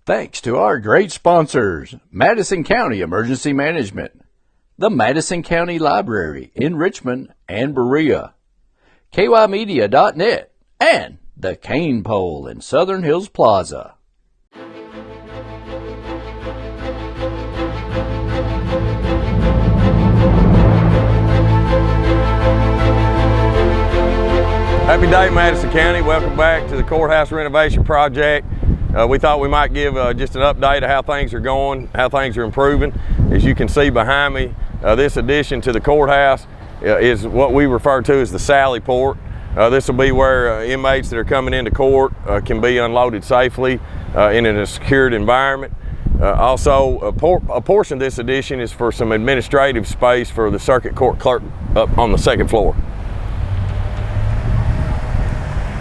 Thanks to our great sponsors, Madison County Emergency Management, the Madison County Library in Richmond and Berea, KYmedia.net, and the Cane Pole in Southern Hills Plaza. Happy day, Madison County. Welcome back to the Courthouse Renovation Project. We thought we might give just an update of how things are going, how things are improving. As you can see behind me, this addition to the courthouse is what we refer to as the Sally Port. This will be where inmates that are coming into court can be unloaded safely in a secured environment. Also, a portion of this addition is for some administrative space for the circuit court clerk up on the second floor.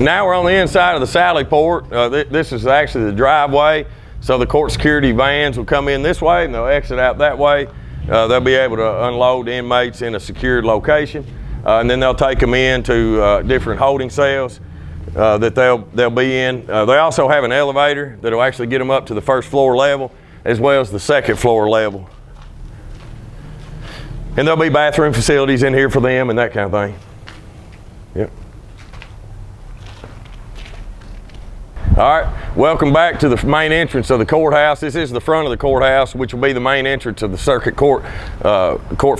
Now we're on the inside of the Sally Port. This is actually the driveway, so the court security vans will come in this way and they'll exit out that way. They'll be able to unload inmates in a secured location, and then they'll take them into different holding cells that they'll be in. They also have an elevator that'll actually get them up to the first floor level as well as the second floor level. And there'll be bathroom facilities in here for them and that kind of thing. Yep. All right, welcome back to the main entrance of the courthouse. This is the front of the courthouse, which will be the main entrance of the circuit court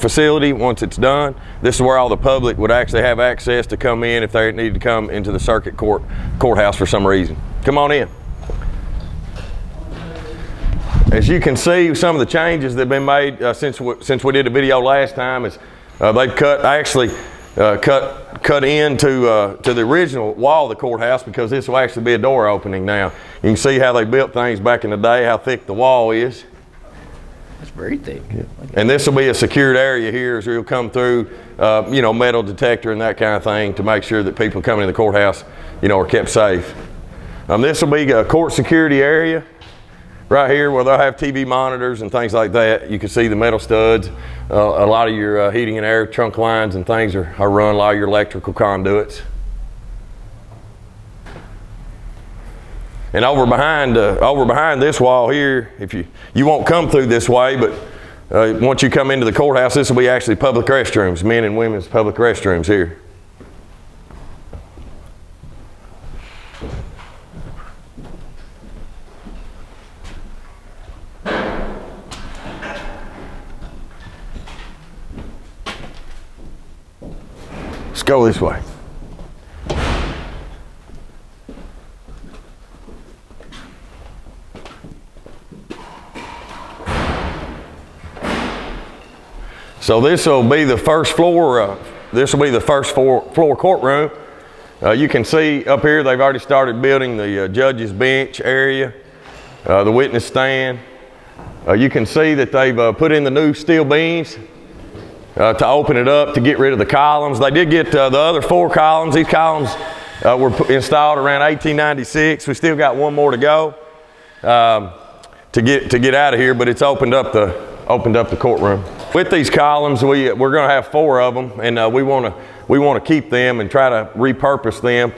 facility once it's done. This is where all the public would actually have access to come in if they need to come into the circuit courthouse for some reason. Come on in. As you can see, some of the changes that have been made since we did the video last time is they've cut into to the original wall of the courthouse, because this will actually be a door opening now. You can see how they built things back in the day, how thick the wall is. It's very thick. Yeah. And this will be a secured area here, as you'll come through, metal detector and that kind of thing to make sure that people coming in the courthouse, are kept safe. This will be a court security area right here where they'll have TV monitors and things like that. You can see the metal studs. A lot of your heating and air trunk lines and things are run, a lot of your electrical conduits. And over behind this wall here, if you won't come through this way, but once you come into the courthouse, this will be actually public restrooms, men and women's public restrooms here. Let's go this way. So this will be the first floor. This will be the first floor courtroom. You can see up here they've already started building the judge's bench area, the witness stand. You can see that they've put in the new steel beams to open it up to get rid of the columns. They did get the other 4 columns. These columns were installed around 1896. We still got one more to go to get out of here, but it's opened up the courtroom. With these columns, we're going to have 4 of them, and we want to keep them and try to repurpose them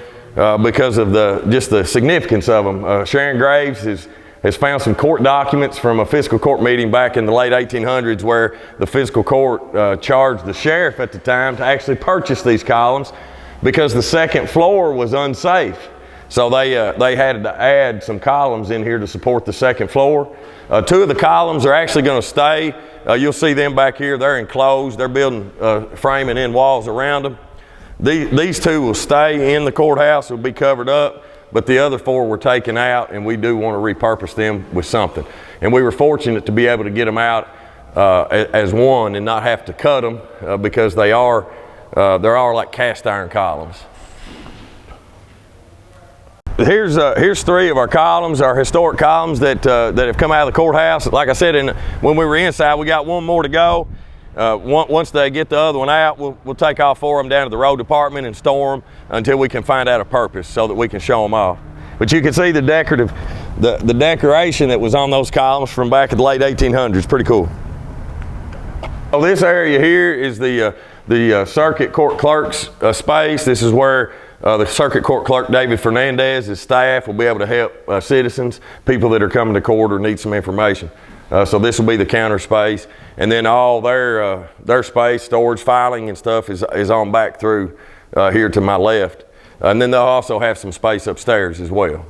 because of the significance of them. Sharon Graves has found some court documents from a fiscal court meeting back in the late 1800s where the fiscal court charged the sheriff at the time to actually purchase these columns because the second floor was unsafe. So they had to add some columns in here to support the second floor. 2 of the columns are actually going to stay. You'll see them back here. They're enclosed. They're building framing in walls around them. These 2 will stay in the courthouse. Will be covered up. But the other 4 were taken out, and we do want to repurpose them with something. And we were fortunate to be able to get them out as one and not have to cut them because they are like cast iron columns. Here's 3 of our columns, our historic columns that have come out of the courthouse. Like I said, when we were inside, we got one more to go. Once they get the other one out, we'll take all 4 of them down to the road department and store them until we can find out a purpose so that we can show them off. But you can see the decoration that was on those columns from back in the late 1800s. Pretty cool. So this area here is the circuit court clerk's space. This is where The Circuit Court Clerk David Fernandez, his staff will be able to help citizens, people that are coming to court or need some information. So this will be the counter space, and then all their space, storage, filing and stuff is on back through here to my left. And then they'll also have some space upstairs as well.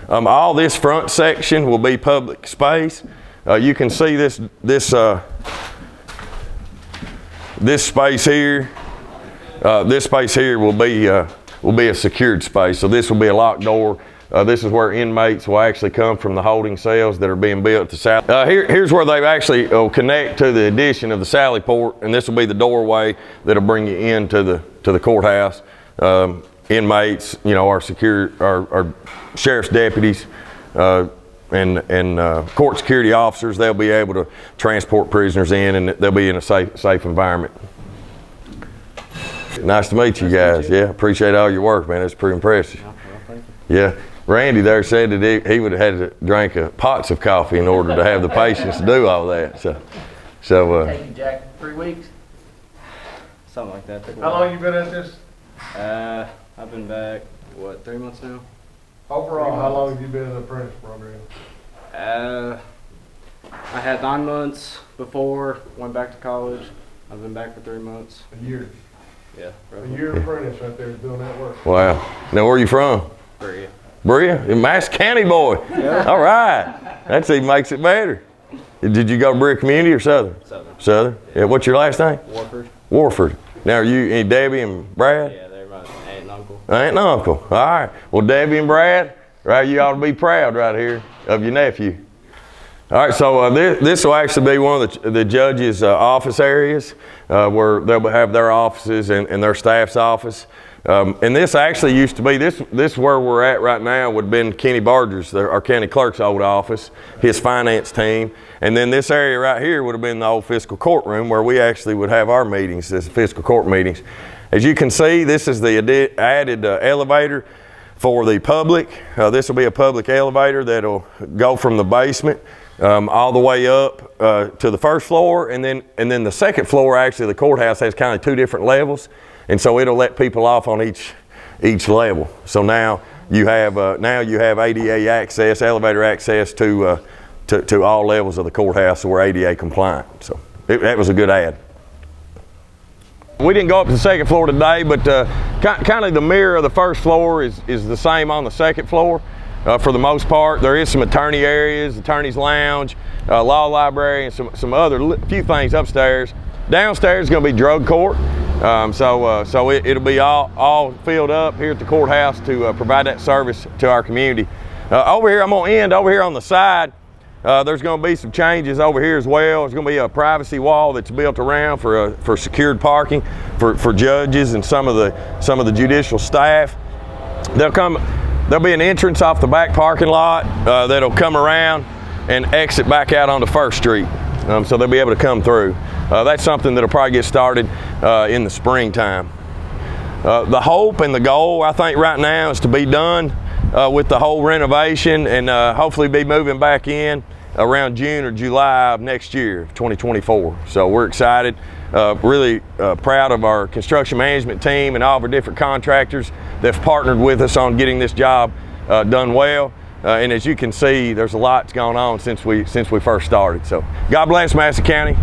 All this front section will be public space. You can see this space here. This space here will be a secured space. So this will be a locked door. This is where inmates will actually come from the holding cells that are being built at the south. Here's where they actually connect to the addition of the sally port, and this will be the doorway that'll bring you into the courthouse. Inmates, our sheriff's deputies and court security officers, they'll be able to transport prisoners in, and they'll be in a safe environment. Nice to meet you guys. Yeah, appreciate all your work, man. It's pretty impressive. Yeah, Randy there said that he would have had to drink pots of coffee in order to have the patience to do all that. So. Take you, Jack, 3 weeks? Something like that. How long you been at this? I've been back, 3 months now? Overall, how long have you been in the apprentice program? I had 9 months before, went back to college. I've been back for 3 months. A year. Yeah, A year apprentice right there doing that work. Wow. Now, where are you from? Berea. Berea? You're a Madison County boy. Yeah. All right. That even makes it better. Did you go to Berea Community or Southern? Southern. Southern? Yeah. What's your last name? Warford. Warford. Now, are you Debbie and Brad? Yeah, they're my aunt and uncle. Aunt and uncle. All right. Well, Debbie and Brad, right, you ought to be proud right here of your nephew. All right, so this will actually be one of the judge's office areas where they'll have their offices and their staff's office. And this actually used to be, this where we're at right now would have been Kenny Barger's, our county clerk's old office, his finance team. And then this area right here would have been the old fiscal courtroom where we actually would have our meetings, this fiscal court meetings. As you can see, this is the added elevator for the public. This will be a public elevator that'll go from the basement all the way up to the first floor, and then the second floor, actually the courthouse has kind of 2 different levels, and so it'll let people off on each level. So now you have ADA access, elevator access to all levels of the courthouse, so we're ADA compliant. So that was a good add. We didn't go up to the second floor today, but kind of the mirror of the first floor is the same on the second floor. For the most part, there is some attorney areas, attorney's lounge, law library, and some other few things upstairs. Downstairs is going to be drug court, so it'll be all filled up here at the courthouse to provide that service to our community. Over here, I'm going to end over here on the side. There's going to be some changes over here as well. There's going to be a privacy wall that's built around for secured parking for judges and some of the judicial staff. There'll be an entrance off the back parking lot that'll come around and exit back out onto First Street. So they'll be able to come through. That's something that'll probably get started in the springtime. The hope and the goal, I think right now, is to be done with the whole renovation and hopefully be moving back in around June or July of next year, 2024. So we're excited, really proud of our construction management team and all of our different contractors that have partnered with us on getting this job done well. And as you can see, there's a lot that's gone on since we first started. So God bless Madison County.